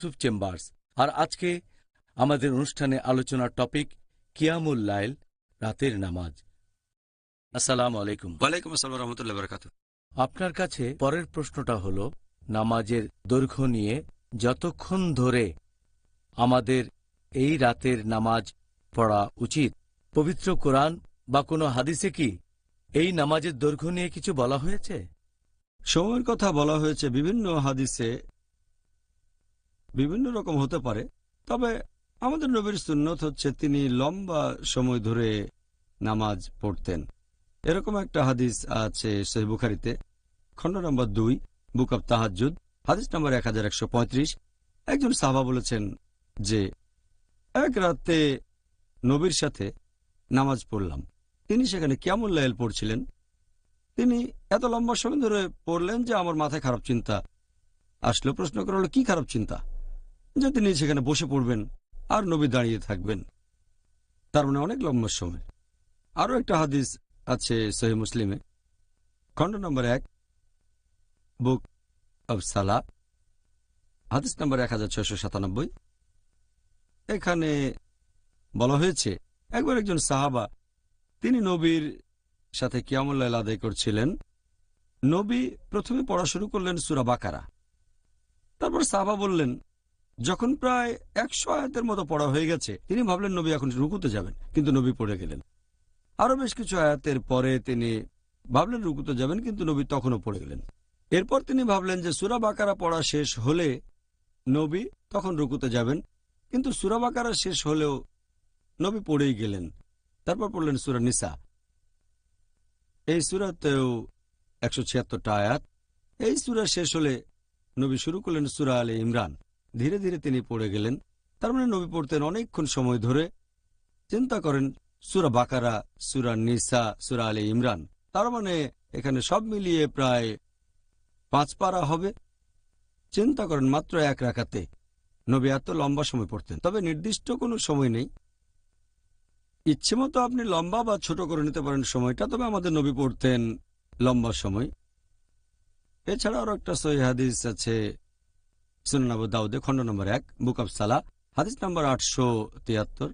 Yusuf chambers. আর আজকে আমাদের অনুষ্ঠানে আলোচনার টপিক কিয়ামুল লাইল, রাতের নামাজ। আসসালামু আলাইকুম। ওয়ালাইকুম আসসালাম রহমতুল্লাহ বারাকাতুহু। আপনার কাছে পরের প্রশ্নটা হলো নামাজের দৈর্ঘ্য নিয়ে। যতক্ষণ ধরে আমাদের এই রাতের নামাজ পড়া উচিত, পবিত্র কোরআন বা কোনো হাদিসে কি এই নামাজের দৈর্ঘ্য নিয়ে কিছু বলা হয়েছে? সময়ের কথা বলা হয়েছে বিভিন্ন হাদিসে, বিভিন্ন রকম হতে পারে। তবে আমাদের নবীর সুন্নত হচ্ছে তিনি লম্বা সময় ধরে নামাজ পড়তেন। এরকম একটা হাদিস আছে সহিহ বুখারীতে, খণ্ড নম্বর 2, বুক অব তাহাজ্জুদ, হাদিস নম্বর 1135। একজন সাহাবা বলেছেন যে এক রাতে নবীর সাথে নামাজ পড়লাম। তিনি সেখানে কিয়ামুল লাইল পড়ছিলেন। তিনি এত লম্বা সময় ধরে পড়লেন যে আমার মাথায় খারাপ চিন্তা আসলো। প্রশ্ন করা হলো, কি খারাপ চিন্তা? যে তিনি সেখানে বসে পড়বেন আর নবী দাঁড়িয়ে থাকবেন, তার মানে অনেক লম্বা সময়। আরও একটা হাদিস আছে সহিহ মুসলিমে, খণ্ড নম্বর 1, বুক অব সালাহ, হাদিস নম্বর 1697। এখানে বলা হয়েছে একবার একজন সাহাবা তিনি নবীর সাথে কিয়ামুল লাইল আদায় করছিলেন। নবী প্রথমে পড়া শুরু করলেন সূরা বাকারা। তারপর সাহাবা বললেন, যখন প্রায় 100 আয়াতের মতো পড়া হয়ে গেছে, তিনি ভাবলেন নবী এখন রুকুতে যাবেন, কিন্তু নবী পড়ে গেলেন। আরো বেশ কিছু আয়াতের পরে তিনি ভাবলেন রুকুতে যাবেন, কিন্তু নবী তখনও পড়ে গেলেন। এরপর তিনি ভাবলেন যে সূরা বাকারা পড়া শেষ হলে নবী তখন রুকুতে যাবেন, কিন্তু সূরা বাকারা শেষ হলেও নবী পড়েই গেলেন। তারপর পড়লেন সূরা নিসা। এই সূরাতেও 176টা আয়াত। এই সূরা শেষ হলে নবী শুরু করলেন সূরা আলে ইমরান। ধীরে ধীরে তিনি পড়ে গেলেন। তার মানে নবী পড়তেন অনেকক্ষণ সময় ধরে। চিন্তা করেন, সূরা বাকারা, সূরা নিসা, সূরা আলে ইমরান, তার মানে এখানে সব মিলিয়ে প্রায় 5 পারা হবে। চিন্তা করেন, মাত্র এক রাকাতে নবী এত লম্বা সময় পড়তেন। তবে নির্দিষ্ট কোনো সময় নেই, ইচ্ছে মতো আপনি লম্বা বা ছোট করে নিতে পারেন সময়টা। তবে আমাদের নবী পড়তেন লম্বা সময়। এছাড়া আরো একটা সহিহ হাদিস আছে সুনান আবু দাউদে, খণ্ড নম্বর 1, বুক অব সালাহ, হাদিস নম্বর 873।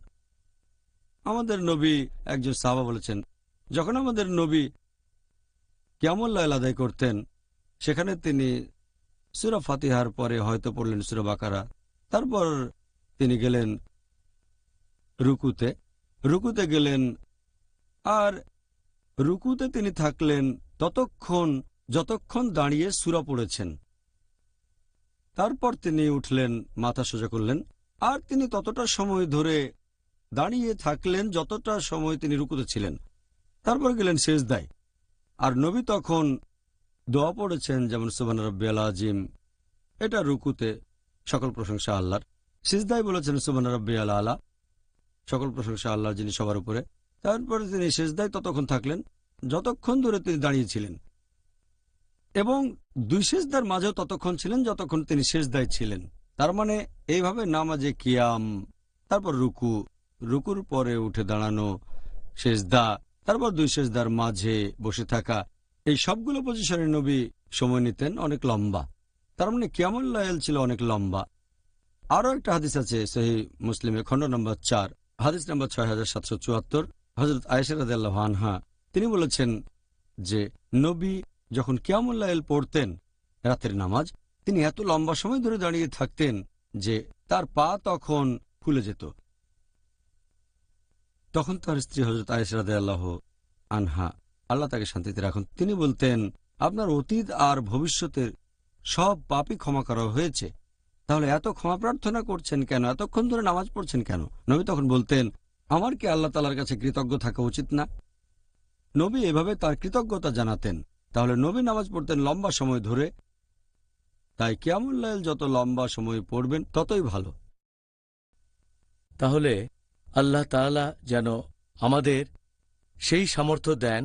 আমাদের নবী একজন সাহাবা বলেছেন, যখন আমাদের নবী কিয়ামুল লাইল আদায় করতেন, সেখানে তিনি সূরা ফাতিহার পরে হয়তো পড়লেন সূরা বাকারা। তারপর তিনি গেলেন রুকুতে গেলেন, আর রুকুতে তিনি থাকলেন যতক্ষণ দাঁড়িয়ে সূরা পড়েছেন। তারপর তিনি উঠলেন, মাথা সোজা করলেন, আর তিনি ততটা সময় ধরে দাঁড়িয়ে থাকলেন যতটা সময় তিনি রুকুতে ছিলেন। তারপর গেলেন সিজদায়, আর নবী তখন দোয়া পড়েছেন, যেমন সুবহান রাব্বিয়াল আযীম। এটা রুকুতে, সকল প্রশংসা আল্লাহর। সিজদায় বলেছেন সুবহান রাব্বিয়াল আলা, সকল প্রশংসা আল্লাহর যিনি সবার উপরে। তারপরে তিনি সিজদায় ততক্ষণ থাকলেন যতক্ষণ ধরে তিনি দাঁড়িয়েছিলেন, এবং 2 সিজদার মাঝেও ততক্ষণ ছিলেন যতক্ষণ তিনি সিজদায় ছিলেন। তার মানে এইভাবে নামাজে কিয়াম, তারপর রুকুর পরে উঠে দাঁড়ানো, সিজদা, তারপর 2 সিজদার মাঝে বসে থাকা, এই সবগুলো পজিশনে নবী সময় নিতেন অনেক লম্বা। তার মানে কিয়ামুল লাইল ছিল অনেক লম্বা। আরও একটা হাদিস আছে সহিহ মুসলিমে, খণ্ড নম্বর 4, হাদিস নম্বর 6774, হযরত আয়েশা রাদিয়াল্লাহু আনহা তিনি বলেছেন যে নবী যখন কিয়ামুল লাইল পড়তেন, রাতের নামাজ, তিনি এত লম্বা সময় ধরে দাঁড়িয়ে থাকতেন যে তার পা তখন ফুলে যেত। তখন তার স্ত্রী হযরত আয়েশা রাদিয়াল্লাহু আনহা, আল্লাহ তাকে শান্তিতে রাখুন, তিনি বলতেন, আপনার অতীত আর ভবিষ্যতের সব পাপই ক্ষমা করা হয়েছে, তাহলে এত ক্ষমা প্রার্থনা করছেন কেন, এতক্ষণ ধরে নামাজ পড়ছেন কেন? নবী তখন বলতেন, আমার কি আল্লাহ তাআলার কাছে কৃতজ্ঞ থাকা উচিত না? নবী এভাবে তার কৃতজ্ঞতা জানাতেন। তাহলে নবী নামাজ পড়তেন লম্বা সময় ধরে, তাই কিয়ামুল লাইল যত লম্বা সময় পড়বেন ততই ভালো। তাহলে আল্লাহ তাআলা যেন আমাদের সেই সামর্থ্য দেন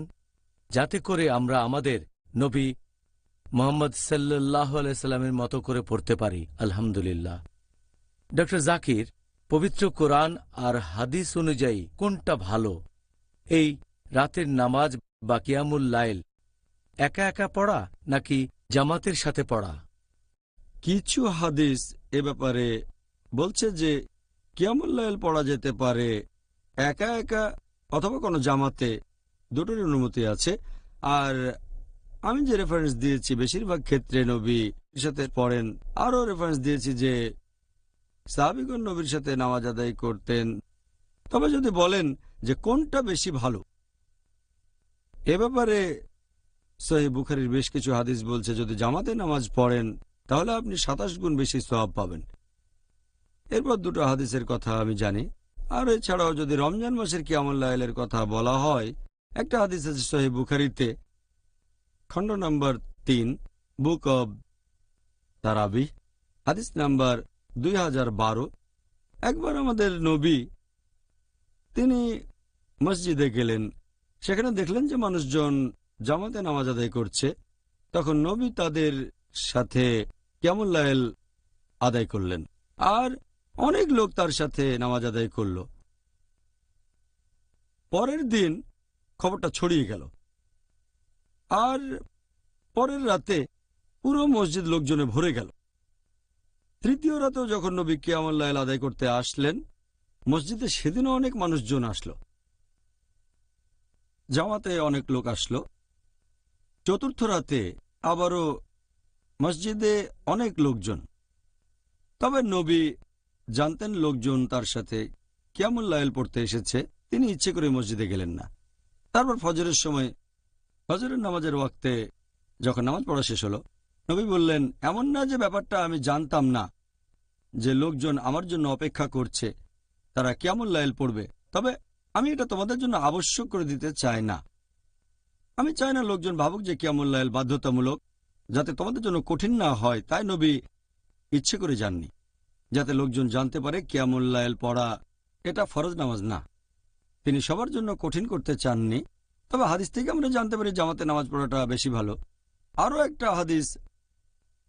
যাতে করে আমরা আমাদের নবী মুহাম্মদ সাল্লাল্লাহু আলাইহি সাল্লামের মতো করে পড়তে পারি। আলহামদুলিল্লাহ। ডক্টর জাকির, পবিত্র কোরআন আর হাদিস অনুযায়ী কোনটা ভালো, এই রাতের নামাজ বা কিয়ামুল লাইল একা একা পড়া নাকি জামাতের সাথে পড়া? কিছু হাদিস এ ব্যাপারে বলছে যে কিয়ামুল লাইল পড়া যেতে পারে একা একা অথবা কোনো জামাতে, দুটোর অনুমতি আছে। আর আমি যে রেফারেন্স দিয়েছি বেশিরভাগ ক্ষেত্রে নবী সাথে পড়েন। আরও রেফারেন্স দিয়েছি যে সাহাবীগণ নবীর সাথে নামাজ আদায় করতেন। তবে যদি বলেন যে কোনটা বেশি ভালো, এ ব্যাপারে সহিহ বুখারীর বেশ কিছু হাদিস বলছে যদি জামাতে নামাজ পড়েন তাহলে আপনি 27 গুণ বেশি সওয়াব পাবেন। এরপর দুটো হাদিসের কথা আমি জানি। আর এছাড়াও যদি রমজান মাসের কিয়ামুল লাইলের কথা বলা হয়, একটা হাদিস আছে সহিহ বুখারীতে, খণ্ড নম্বর 3, বুক অব তারাবি, হাদিস নাম্বার 2012। একবার আমাদের নবী তিনি মসজিদে গেলেন, সেখানে দেখলেন যে মানুষজন জামাতে নামাজ আদায় করছে। তখন নবী তাদের সাথে কিয়ামুল লাইল আদায় করলেন, আর অনেক লোক তার সাথে নামাজ আদায় করল। পরের দিন খবরটা ছড়িয়ে গেল, আর পরের রাতে পুরো মসজিদ লোকজনে ভরে গেল। তৃতীয় রাতেও যখন নবী কিয়ামুল লাইল আদায় করতে আসলেন, মসজিদে সেদিনও অনেক মানুষজন আসলো, জামাতে অনেক লোক আসলো। চতুর্থ রাতে আবারও মসজিদে অনেক লোকজন। তবে নবী জানতেন লোকজন তার সাথে কিয়ামুল লাইল পড়তে এসেছে, তিনি ইচ্ছে করে মসজিদে গেলেন না। তারপর ফজরের সময়, ফজরের নামাজের ওয়াক্তে যখন নামাজ পড়া শেষ হলো, নবী বললেন, এমন না যে ব্যাপারটা আমি জানতাম না যে লোকজন আমার জন্য অপেক্ষা করছে, তারা কিয়ামুল লাইল পড়বে, তবে আমি এটা তোমাদের জন্য আবশ্যক করে দিতে চাই না। আমি চাই না লোকজন ভাবুক যে কিয়ামুল লাইল বাধ্যতামূলক, যাতে তোমাদের জন্য কঠিন না হয়। তাই নবী ইচ্ছে করে যাননি, যাতে লোকজন জানতে পারে কিয়ামুল লাইল পড়া এটা ফরজ নামাজ না। তিনি সবার জন্য কঠিন করতে চাননি। তবে হাদিস থেকে আমরা জানতে পারি জামাতে নামাজ পড়াটা বেশি ভালো। আরও একটা হাদিস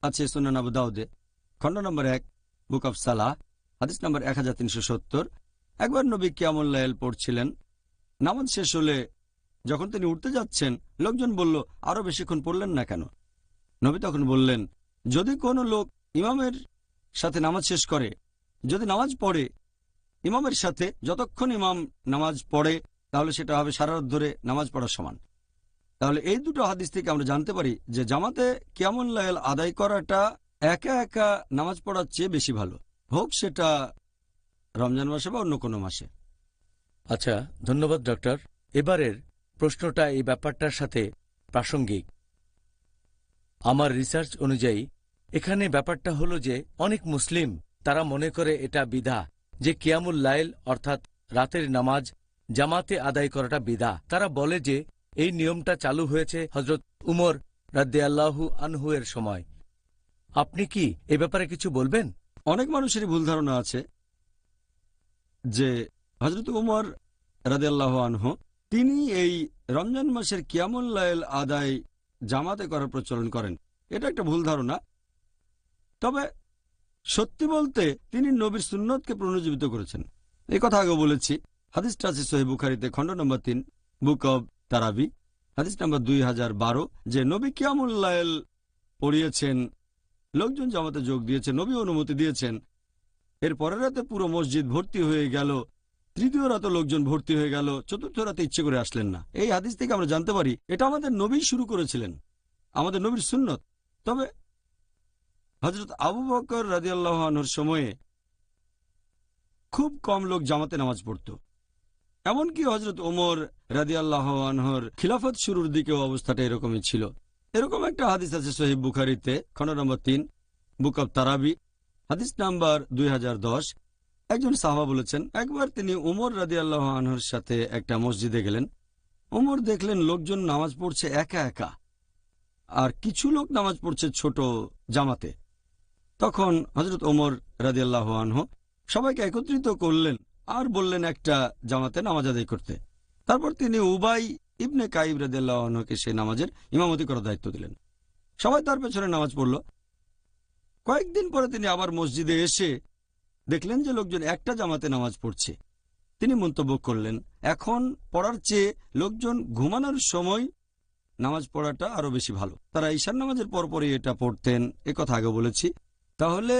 আছে সুনান আবু দাউদে, খণ্ড নম্বর 1, বুক অফ সালাহ, হাদিস নম্বর 1370। একবার নবী কিয়ামুল লাইল পড়ছিলেন। নামাজ শেষ হলে যখন তিনি উঠতে যাচ্ছেন, লোকজন বলল, আরো বেশিক্ষণ পড়লেন না কেন? নবী তখন বললেন, যদি কোনো লোক ইমামের সাথে নামাজ শেষ করে, যদি নামাজ পড়ে ইমামের সাথে যতক্ষণ ইমাম নামাজ পড়ে, তাহলে সেটা হবে সারা রাত ধরে নামাজ পড়ার সমান। তাহলে এই দুটো হাদিস থেকে আমরা জানতে পারি যে জামাতে কিয়ামুল লাইল আদায় করাটা একা একা নামাজ পড়ার চেয়ে বেশি ভালো, হোক সেটা রমজান মাসে বা অন্য কোনো মাসে। আচ্ছা, ধন্যবাদ ডক্টর। এবারের প্রশ্নটা এই ব্যাপারটার সাথে প্রাসঙ্গিক। আমার রিসার্চ অনুযায়ী এখানে ব্যাপারটা হলো যে অনেক মুসলিম তারা মনে করে এটা বিদা, যে কিয়ামুল লাইল অর্থাৎ রাতের নামাজ জামাতে আদায় করাটা বিদা। তারা বলে যে এই নিয়মটা চালু হয়েছে হযরত উমর রাদিয়াল্লাহু আনহু এর সময়। আপনি কি এ ব্যাপারে কিছু বলবেন? অনেক মানুষেরই ভুল ধারণা আছে যে হযরত উমর রাদিয়াল্লাহু আনহু তিনি এই রমজান মাসের কিয়ামুল লাইল আদায় জামাতে করার প্রচলন করেন। এটা একটা ভুল ধারণা। তবে সত্যি বলতে তিনি নবীর সুন্নতকে পুনরুজ্জীবিত করেছেন। এই কথা আগে বলেছি। হাদিসটা আছে সহিহ বুখারীতে, খণ্ড নম্বর 3, বুক অব তারাবি, হাদিস নম্বর 2012, যে নবী কিয়ামুল লাইল পড়িয়েছেন, লোকজন জামাতে যোগ দিয়েছে, নবী অনুমতি দিয়েছেন। এর পরের রাতে পুরো মসজিদ ভর্তি হয়ে গেল, তৃতীয় রাতে লোকজন ভর্তি হয়ে গেল, চতুর্থ রাতে ইচ্ছে করে আসলেন না। এই হাদিস থেকে আমরা জানতে পারি এটা আমাদের নবী শুরু করেছিলেন, আমাদের নবীর সুন্নত। তবে হযরত আবু বকর রাদিয়াল্লাহু আনহুর সময়ে খুব কম লোক জামাতে নামাজ পড়ত। এমনকি হযরত ওমর রাদিয়াল্লাহু আনহুর খিলাফত শুরুর দিকেও অবস্থাটা এরকমই ছিল। এরকম একটা হাদিস আছে সহিহ বুখারীতে, খণ্ড নম্বর 3, বুক অব তারাবি, হাদিস নাম্বার 2010। একজন সাহাবা বলেছেন, একবার তিনি উমর রাদিয়াল্লাহু আনহুর সাথে একটা মসজিদে গেলেন। উমর দেখলেন লোকজন নামাজ পড়ছে একা একা, আর কিছু লোক নামাজ পড়ছে ছোট জামাতে। তখন হযরত ওমর রাদিয়াল্লাহু আনহু সবাইকে একত্রিত করলেন আর বললেন একটা জামাতে নামাজ আদায় করতে। তারপর তিনি উবাই ইবনে কাইব রাদিয়াল্লাহু আনহুকে সেই নামাজের ইমামতি করার দায়িত্ব দিলেন। সবাই তার পেছনে নামাজ পড়ল। কয়েকদিন পরে তিনি আবার মসজিদে এসে দেখলেন যে লোকজন একটা জামাতে নামাজ পড়ছে। তিনি মন্তব্য করলেন, এখন পড়ার চেয়ে লোকজন ঘুমানোর সময় নামাজ পড়াটা আরো বেশি ভালো। তারা ঈশার নামাজের পরপরই এটা পড়তেন, কথা আগে বলেছি। তাহলে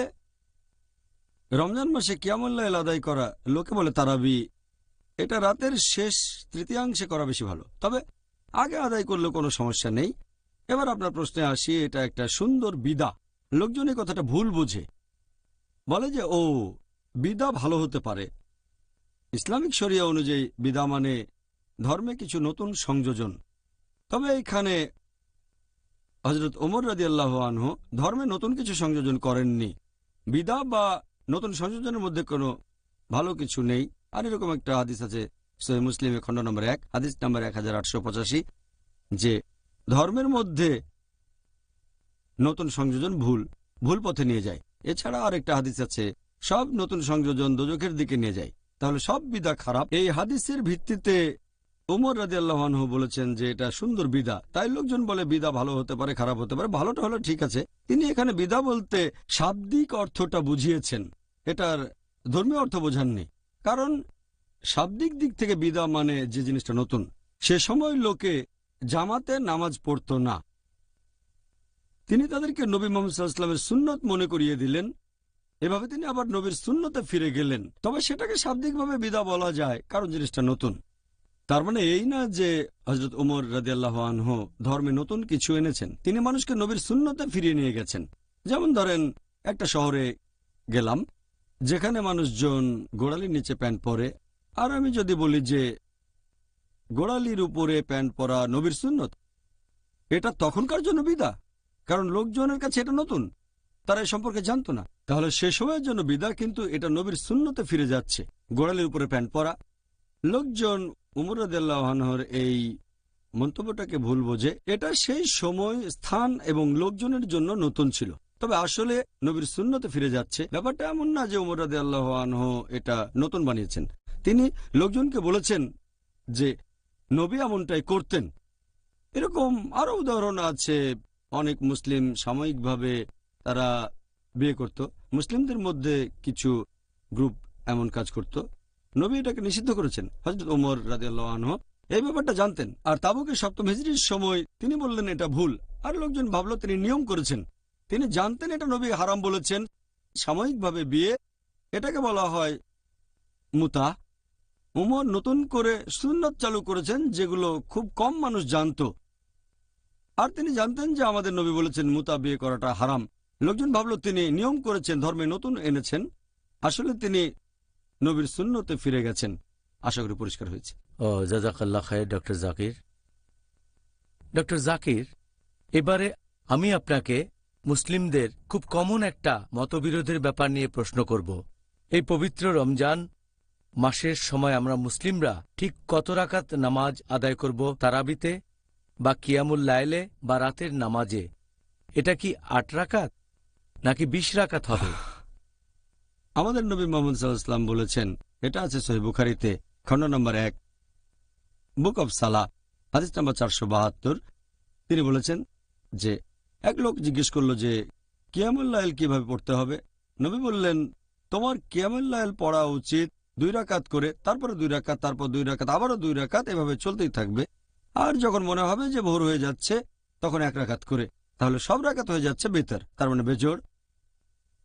রমজান মাসে কিয়ামুল লাইল আদায় করা, লোকে বলে তারাবি, এটা রাতের শেষ তৃতীয়াংশে করা বেশি ভালো, তবে আগে আদায় করলে কোনো সমস্যা নেই। এবার আপনার প্রশ্নে আসি, এটা একটা সুন্দর বিদা। লোকজন এই কথাটা ভুল বুঝে, বলে যে ও বিদা ভালো হতে পারে। ইসলামিক শরিয়া অনুযায়ী বিদা মানে ধর্মে কিছু নতুন সংযোজন। তবে এখানে হযরত ওমর রাদিয়াল্লাহু আনহু ধর্মে নতুন কিছু সংযোজন করেননি। বিদা বা নতুন সংযোজনের মধ্যে কোনো ভালো কিছু নেই। আর এরকম একটা হাদিস আছে সহিহ মুসলিমে খণ্ড নম্বর 1 হাদিস নম্বর 1885, যে ধর্মের মধ্যে নতুন সংযোজন ভুল পথে নিয়ে যায়। এছাড়া আরেকটা হাদিস আছে, সব নতুন সংযোজন দোজখের দিকে নিয়ে যায়। তাহলে সব বিদা খারাপ। এই হাদিসের ভিত্তিতে ওমর রাদিয়াল্লাহু আনহু বলেছেন যে এটা সুন্দর বিদা। তাই লোকজন বলে বিদা ভালো হতে পারে, খারাপ হতে পারে। ভালোটা হলো ঠিক আছে। তিনি এখানে বিদা বলতে শাব্দিক অর্থটা বুঝিয়েছেন, এটার ধর্মীয় অর্থ বোঝাননি। কারণ শাব্দিক দিক থেকে বিদা মানে যে জিনিসটা নতুন। সে সময় লোকে জামাতে নামাজ পড়তো না। তিনি তাদেরকে নবী মুহাম্মদ সাল্লাল্লাহু আলাইহি ওয়াসাল্লামের সুন্নত মনে করিয়ে দিলেন। এভাবে তিনি আবার নবীর সুন্নতে ফিরে গেলেন। তবে সেটাকে শাব্দিকভাবে বিদা বলা যায়, কারণ জিনিসটা নতুন। তার মানে এই না যে হযরত ওমর রাদিয়াল্লাহু আনহু ধর্মে নতুন কিছু এনেছেন। তিনি মানুষকে নবীর সুন্নতে ফিরিয়ে নিয়ে গেছেন। যেমন ধরেন, একটা শহরে গেলাম যেখানে মানুষজন গোড়ালির নিচে প্যান্ট পরে, আর আমি যদি বলি যে গোড়ালির উপরে প্যান্ট পরা নবীর সুন্নত, এটা তখনকার জন্য বিদা, কারণ লোকজনের কাছে এটা নতুন, তারা এ সম্পর্কে জানতো না। তাহলে সে সময়ের জন্য বিদা, কিন্তু এটা নবীর সুন্নতে ফিরে যাচ্ছে, গোড়ালির উপরে প্যান্ট পরা। লোকজন উমর রাদিয়াল্লাহু আনহুর এই মন্তব্যটাকে ভুল বোঝে। এটা সেই সময়, স্থান এবং লোকজনের জন্য নতুন ছিল, তবে আসলে নবীর সুন্নতে ফিরে যাচ্ছে। ব্যাপারটা এমন না যে উমর রাদিয়াল্লাহু আনহু এটা নতুন বানিয়েছেন। তিনি লোকজনকে বলেছেন যে নবী এমনটাই করতেন। এরকম আরো উদাহরণ আছে। অনেক মুসলিম সাময়িকভাবে তারা বিয়ে করত। মুসলিমদের মধ্যে কিছু গ্রুপ এমন কাজ করত। নবী এটাকে নিষিদ্ধ করেছেন। হযরত ওমর রাদিয়াল্লাহু আনহু এই ব্যাপারটা জানতেন, আর তাবুকের 7ম হিজরির সময় তিনি বললেন এটা ভুল, আর লোকজন ভাবল তিনি নিয়ম করেছেন। তিনি জানতেন এটা নবী হারাম বলেছেন। সাময়িকভাবে বিয়ে, এটাকে বলা হয় মুতা। উমর নতুন করে সুন্নত চালু করেছেন, যেগুলো খুব কম মানুষ জানত। আর তিনি জানতেন যে আমাদের নবী বলেছেন মুতা বিয়ে করাটা হারাম। লোকজন ভাবল তিনি নিয়ম করেছেন, ধর্মে নতুন এনেছেন। আসলে তিনি নবীর সুন্নতে ফিরে গেছেন। আশা করি পরিষ্কার হয়েছে। ও জাযাকাল্লাহ খায়ের ডক্টর জাকির। ডক্টর জাকির, এবারে আমি আপনাকে মুসলিমদের খুব কমন একটা মতবিরোধের ব্যাপার নিয়ে প্রশ্ন করব। এই পবিত্র রমজান মাসের সময় আমরা মুসলিমরা ঠিক কত রাকাত নামাজ আদায় করব তারাবিতে বা কিয়ামুল লাইলে বা রাতের নামাজে? এটা কি 8 রাকাত নাকি 20 রাকাত হবে? আমাদের নবী মুহাম্মদ সাল্লাল্লাহু আলাইহি ওয়াসাল্লাম বলেছেন, এটা আছে সহিহ বুখারীতে খণ্ড নম্বর 1 বুক অব সালাহ হাদিস নম্বর 472। তিনি বলেছেন যে এক লোক জিজ্ঞেস করলো যে কিয়ামুল লাইল কিভাবে পড়তে হবে। নবী বললেন, তোমার কিয়ামুল লাইল পড়া উচিত 2 রাকাত করে, তারপরে 2 রাকাত, তারপর 2 রাকাত, আবারও 2 রাকাত, এভাবে চলতেই থাকবে। আর যখন মনে হবে যে ভোর হয়ে যাচ্ছে, তখন 1 রাকাত করে। তাহলে সব রাকাত হয়ে যাচ্ছে বেতর, তার মানে বেজোড়।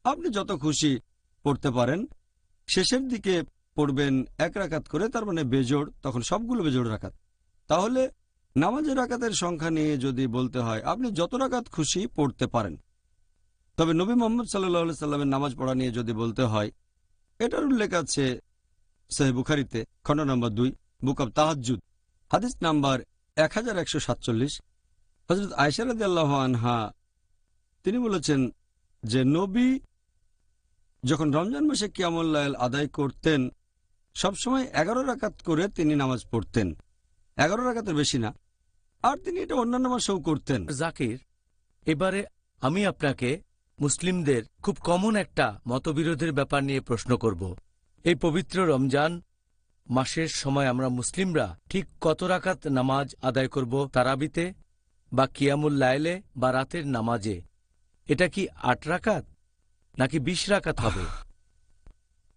আপনি যত খুশি পড়তে পারেন। শেষের দিকে পড়বেন 1 রাকাত করে, তার মানে বেজোড়, তখন সবগুলো বেজোড় রাকাত। তাহলে নামাজের রাকাতের সংখ্যা নিয়ে যদি বলতে হয়, আপনি যত রাকাত খুশি পড়তে পারেন। তবে নবী মুহাম্মদ সাল্লাল্লাহু আলাইহি সাল্লামের নামাজ পড়া নিয়ে যদি বলতে হয়, এটার উল্লেখ আছে সহিহ বুখারীতে খণ্ড নম্বর 2 বুক অব তাহাজ্জুদ হাদিস নাম্বার 1147। হযরত আয়েশা রাদিয়াল্লাহু আনহা তিনি বলেছেন যে নবী যখন রমজান মাসে কিয়ামুল লাইল আদায় করতেন, সবসময় 11 রাকাত করে তিনি নামাজ পড়তেন, 11 রাকাতের বেশি না। আর তিনি এটা অন্যান্য মাসেও করতেন। জাকির, এবারে আমি আপনাকে মুসলিমদের খুব কমন একটা মতবিরোধের ব্যাপার নিয়ে প্রশ্ন করব। এই পবিত্র রমজান মাসের সময় আমরা মুসলিমরা ঠিক কত রাকাত নামাজ আদায় করব তারাবিতে বা কিয়ামুল লাইলে বা রাতের নামাজে? এটা কি 8 রাকাত নাকি 20 রাকাত হবে?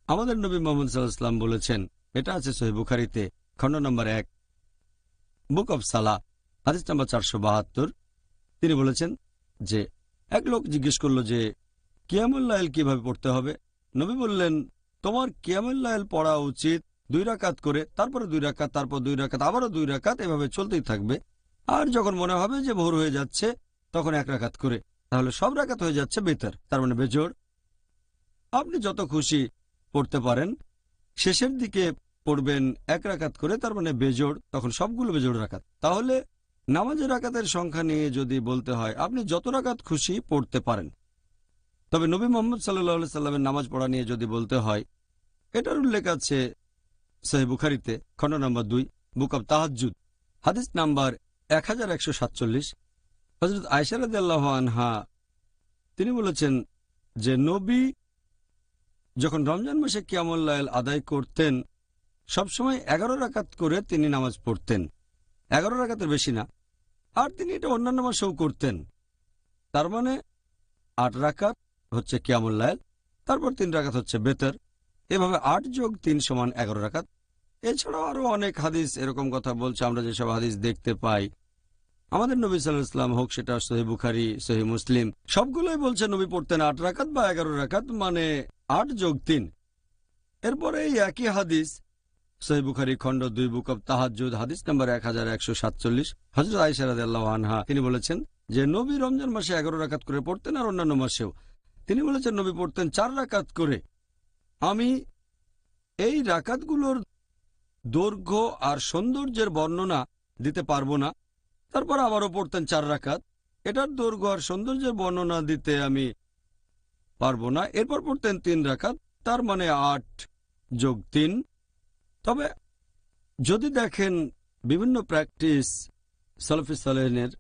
আমাদের নবী মুহাম্মদ সাল্লাল্লাহু আলাইহি ওয়াসাল্লাম বলেছেন, এটা আছে সহিহ বুখারীতে খণ্ড নম্বর 1 বুক অব সালাহ হাদিস নম্বর 472। তিনি বলেছেন যে এক লোক জিজ্ঞেস করলো যে কিয়ামুল লাইল কিভাবে পড়তে হবে? নবী বললেন, তোমার কিয়ামুল লাইল পড়া উচিত 2 রাকাত করে, তারপরে 2 রাকাত, তারপর 2 রাকাত, আবারও 2 রাকাত, এভাবে চলতেই থাকবে। আর যখন মনে হবে যে ভোর হয়ে যাচ্ছে তখন 1 রাকাত করে। তাহলে সব রাকাত হয়ে যাচ্ছে বেতর, তার মানে বেজোড়। আপনি যত খুশি পড়তে পারেন। শেষের দিকে পড়বেন 1 রাকাত করে, তার মানে বেজোড়, তখন সবগুলো বেজোড় রাকাত। তাহলে নামাজের রাকাতের সংখ্যা নিয়ে যদি বলতে হয়, আপনি যত রাকাত খুশি পড়তে পারেন। তবে নবী মোহাম্মদ সাল্লাল্লাহু সাল্লামের নামাজ পড়া নিয়ে যদি বলতে হয়, এটার উল্লেখ আছে সহিহ বুখারীতে, খণ্ড নম্বর 2, বুক অব তাহাজ্জুদ, হাদিস নাম্বার 1147। হযরত আয়েশা রাদিয়াল্লাহু আনহা তিনি বলেছেন যে নবী যখন রমজান মাসে কিয়ামুল লাইল আদায় করতেন, সবসময় 11 রাকাত করে তিনি নামাজ পড়তেন, 11 রাকাতের বেশি না। আর তিনি এটা অন্যান্য মাসেও করতেন। তার মানে 8 রাকাত হচ্ছে কিয়ামুল লাইল, তারপর 3 রাকাত হচ্ছে বেতর। এভাবে 8 যোগ 3 সমান 11 রাকাত। এছাড়াও আরো অনেক হাদিস এরকম কথা বলছে। আমরা যেসব হাদিস দেখতে পাই, আমাদের নবী সাল্লাল্লাহু আলাইহি ওয়াসাল্লাম, হোক সেটা সহিহ বুখারী, সহিহ মুসলিম, সবগুলোই বলছে নবী পড়তেন 8 রাকাত বা 11 রাকাত, মানে 8 যোগ 3। এরপরে এই একই হাদিস সহিহ বুখারী খণ্ড 2, বুক অব তাহাজ্জুদ, হাদিস নাম্বার 1147, হযরত আয়েশা রাদিয়াল্লাহু আনহা তিনি বলেছেন যে নবী রমজান মাসে 11 রাকাত করে পড়তেন, আর অন্যান্য মাসেও। তিনি বলেছেন নবী পড়তেন 4 রাকাত করে। আমি এই রাকাতগুলোর দৈর্ঘ্য আর সৌন্দর্যের বর্ণনা দিতে পারবো না। তারপর আবারও পড়তেন 4 রাকাত। এটার দৈর্ঘ্য আর সৌন্দর্যের বর্ণনা দিতে আমি পারবো না। এরপর পড়তেন 3 রাকাত, তার মানে 8 যোগ 3। তবে যদি দেখেন বিভিন্ন প্র্যাকটিস সালাফি সালেহিনের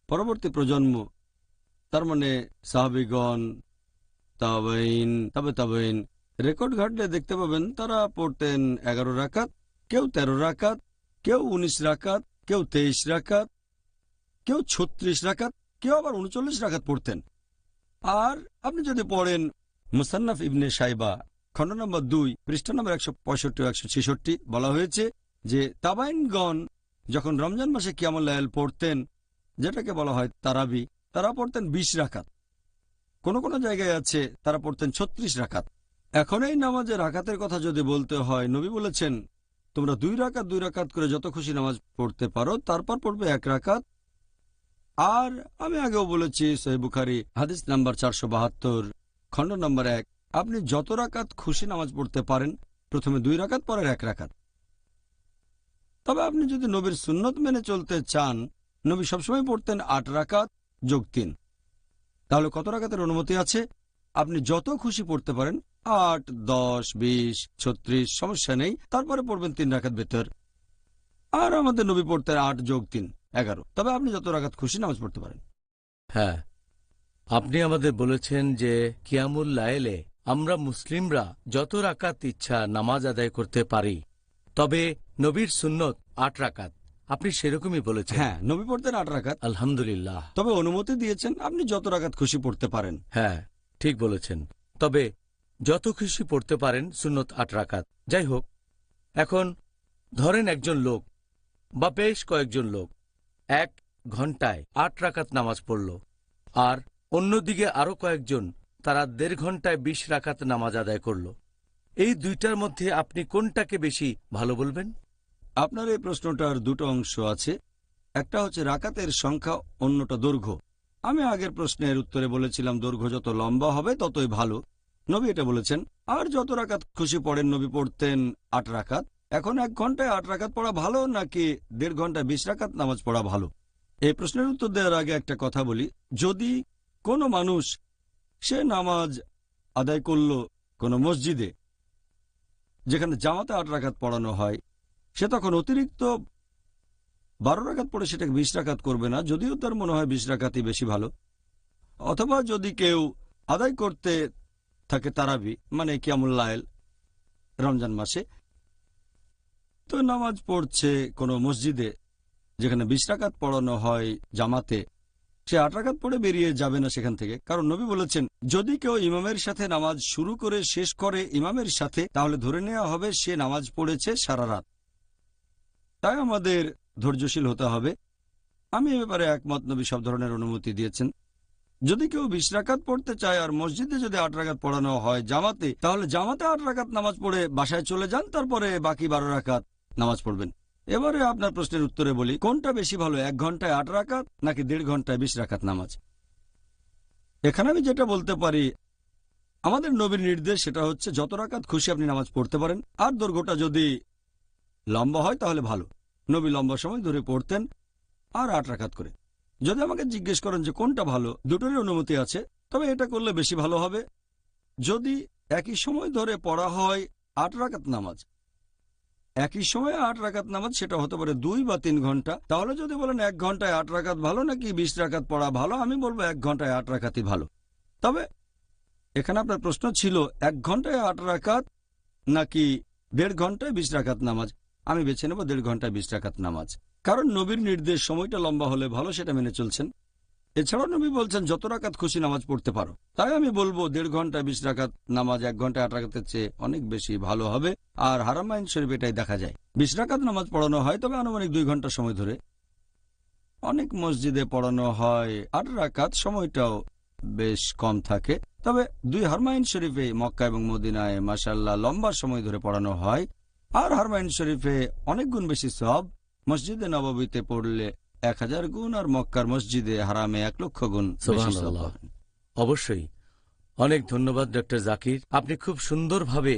পরবর্তী প্রজন্ম, তার মানে সাহাবীগণ, তাবেঈন, তাবেঈন, রেকর্ড ঘাটলে দেখতে পাবেন তারা পড়তেন 11 রাকাত, কেউ 13 রাকাত, কেউ 19 রাকাত, কেউ 23 রাকাত, কেউ 36 রাকাত, কেউ আবার 39 রাকাত পড়তেন। আর আপনি যদি পড়েন মুসান্নাফ ইবনে শাইবা, খণ্ড নম্বর 2, পৃষ্ঠা নম্বর 165 ও 166, বলা হয়েছে যে তাবাইনগণ যখন রমজান মাসে কিয়ামুল লাইল পড়তেন, যেটাকে বলা হয় তারাবি, তারা পড়তেন 20 রাকাত। কোন কোন জায়গায় আছে তারা পড়তেন 36 রাকাত। এখন এই নামাজের রাকাতের কথা যদি বলতে হয়, নবী বলেছেন তোমরা 2 রাকাত 2 রাকাত করে যত খুশি নামাজ পড়তে পারো, তারপর পড়বে 1 রাকাত। আর আমি আগেও বলেছি সহিহ বুখারী হাদিস নাম্বার 472, খণ্ড নম্বর 1, আপনি যত রাকাত খুশি নামাজ পড়তে পারেন, প্রথমে 2 রাকাত, পরের 1 রাকাত। তবে আপনি যদি নবীর সুন্নত মেনে চলতে চান, নবী সবসময় পড়তেন 8 রাকাত যোগ 3। তাহলে কত রাকাতের অনুমতি আছে? আপনি যত খুশি পড়তে পারেন, 8, 10, 20, 36, সমস্যা নেই। তারপরে পড়বেন 3 রাকাত বেতর। আর আমাদের নবী পড়তেন 8 যোগ 3, 11। তবে আপনি যত রাকাত খুশি নামাজ পড়তে পারেন। হ্যাঁ, আপনি আমাদের বলেছেন যে কিয়ামুল লাইলে আমরা মুসলিমরা যত রাকাত ইচ্ছা নামাজ আদায় করতে পারি, তবে নবীর সুন্নত 8 রাকাত। আপনি সেরকমই বলেছেন। হ্যাঁ, নবী পড়তেন 8 রাকাত, আলহামদুলিল্লাহ। তবে অনুমতি দিয়েছেন আপনি যত রাকাত খুশি পড়তে পারেন। হ্যাঁ, ঠিক বলেছেন। তবে যত খুশি পড়তে পারেন, সুন্নত 8 রাকাত। যাই হোক, এখন ধরেন একজন লোক বা বেশ কয়েকজন লোক 1 ঘন্টায় 8 রাকাত নামাজ পড়ল, আর অন্যদিকে আরো কয়েকজন তারা 1.5 ঘন্টায় 20 রাকাত নামাজ আদায় করল। এই দুইটার মধ্যে আপনি কোনটাকে বেশি ভালো বলবেন? আপনার এই প্রশ্নটার দুটো অংশ আছে। একটা হচ্ছে রাকাতের সংখ্যা, অন্যটা দৈর্ঘ্য। আমি আগের প্রশ্নের উত্তরে বলেছিলাম দৈর্ঘ্য যত লম্বা হবে ততই ভালো। নবী এটা বলেছেন। আর যত রাকাত খুশি পড়েন, নবী পড়তেন 8 রাকাত। এখন 1 ঘন্টায় 8 রাকাত পড়া ভালো নাকি 1.5 ঘন্টায় 20 রাকাত নামাজ পড়া ভালো? এই প্রশ্নের উত্তর দেওয়ার আগে একটা কথা বলি। যদি কোনো মানুষ সে নামাজ আদায় করল কোনো মসজিদে যেখানে জামাতে 8 রাকাত পড়ানো হয়, সে তখন অতিরিক্ত 12 রাকাত পড়ে সেটাকে 20 রাকাত করবে না, যদিও তার মনে হয় 20 রাকাতই বেশি ভালো। অথবা যদি কেউ আদায় করতে থাকে তারাবি, মানে কিয়ামুল লাইল রমজান মাসে, তো নামাজ পড়ছে কোনো মসজিদে যেখানে 20 রাকাত পড়ানো হয় জামাতে, সে 8 রাকাত পড়ে বেরিয়ে যাবে না সেখান থেকে। কারণ নবী বলেছেন যদি কেউ ইমামের সাথে নামাজ শুরু করে শেষ করে ইমামের সাথে, তাহলে ধরে নেওয়া হবে সে নামাজ পড়েছে সারা রাত। তাই আমাদের ধৈর্যশীল হতে হবে। আমি এ ব্যাপারে একমত, নবী সব ধরনের অনুমতি দিয়েছেন। যদি কেউ 20 রাকাত পড়তে চায় আর মসজিদে যদি 8 রাকাত পড়ানো হয় জামাতে, তাহলে জামাতে 8 রাকাত নামাজ পড়ে বাসায় চলে যান, তারপরে বাকি 12 রাকাত নামাজ পড়বেন। এবারে আপনার প্রশ্নের উত্তরে বলি, কোনটা বেশি ভালো, 1 ঘন্টায় 8 রাকাত নাকি 1.5 ঘন্টায় 20 রাকাত নামাজ? এখানে আমি যেটা বলতে পারি, আমাদের নবীর নির্দেশ সেটা হচ্ছে যত রাকাত খুশি আপনি নামাজ পড়তে পারেন, আর দৈর্ঘ্যটা যদি লম্বা হয় তাহলে ভালো। নবী লম্বা সময় ধরে পড়তেন আর 8 রাকাত করে। যদি আমাকে জিজ্ঞেস করেন যে কোনটা ভালো, দুটোরই অনুমতি আছে, তবে এটা করলে বেশি ভালো হবে। যদি একই সময় ধরে পড়া হয় 8 রাকাত নামাজ, একই সময়ে 8 রাকাত নামাজ, সেটা হতে পারে 2 বা 3 ঘন্টা। তাহলে যদি বলেন 1 ঘন্টায় 8 রাকাত ভালো নাকি 20 রাকাত পড়া ভালো, আমি বলবো 1 ঘন্টায় 8 রাকাতই ভালো। তবে এখানে আপনার প্রশ্ন ছিল 1 ঘন্টায় 8 রাকাত নাকি 1.5 ঘন্টায় 20 রাকাত নামাজ। আমি বেছে নেব 1.5 ঘন্টায় 20 রাকাত নামাজ, কারণ নবীর নির্দেশ সময়টা লম্বা হলে ভালো, সেটা মেনে চলছেন। এছাড়াও নবী বলছেন যত রাকাত খুশি নামাজ পড়তে পারো, তাই আমি বলবো 1.5 ঘন্টায় 20 রাকাত নামাজ 1 ঘন্টায় 8 রাকাতের চেয়ে অনেক বেশি ভালো হবে। আর হারামাইন শরীফ এটাই দেখা যায়, 20 রাকাত নামাজ পড়ানো হয়, তবে আনুমানিক 2 ঘন্টা সময় ধরে। অনেক মসজিদে পড়ানো হয় 8 রাকাত, সময়টাও বেশ কম থাকে। তবে 2 হারমাইন শরীফে মক্কা এবং মদিনায় মাশাআল্লাহ লম্বা সময় ধরে পড়ানো হয়। আর হারমাইন শরীফে অনেক গুণ বেশি সওয়াব, মসজিদে নববীতে পড়লে 1000 গুণ, আর মক্কার মসজিদে হারামে 1 লক্ষ গুণ বেশি সওয়াব সুবহানাল্লাহ। পাবেন। অবশ্যই। অনেক ধন্যবাদ ডক্টর জাকির, আপনি খুব সুন্দরভাবে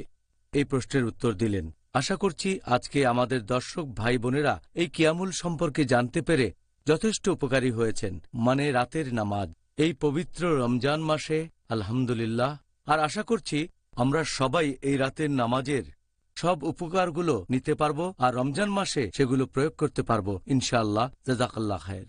এই প্রশ্নের উত্তর দিলেন। আশা করছি আজকে আমাদের দর্শক ভাই বোনেরা এই কিয়ামুল সম্পর্কে জানতে পেরে যথেষ্ট উপকারী হয়েছেন। মানে রাতের নামাজ এই পবিত্র রমজান মাসে, আলহামদুলিল্লাহ। আর আশা করছি আমরা সবাই এই রাতের নামাজের সব উপকারগুলো নিতে পারবো আর রমজান মাসে সেগুলো প্রয়োগ করতে পারবো ইনশাআল্লাহ। জাযাকাল্লাহ খায়ের।